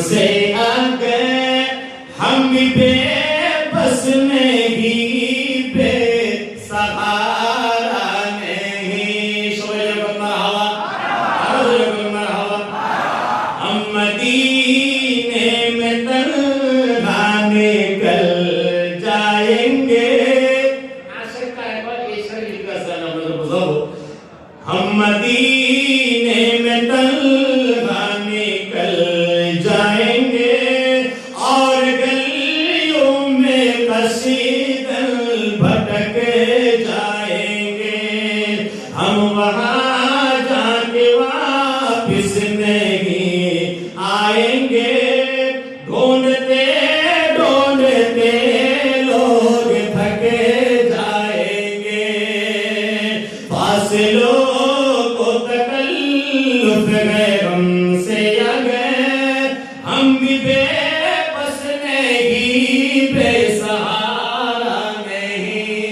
से आगे हम भी बेबस नहीं, बेसहारा नहीं। हम मदीने में तन्हा निकल जाएंगे। हम मदीने में तन्हा निकल जाएंगे और गलियों में कसीदल भटक जाएंगे। हम वहाँ जाके वापिस नहीं आएंगे। ढूंढते ढूंढते लोग थके जाएंगे। फासिलों को तकल्लुफ है हमसे अगर हम भी बेबस नहीं, बेसहारा नहीं।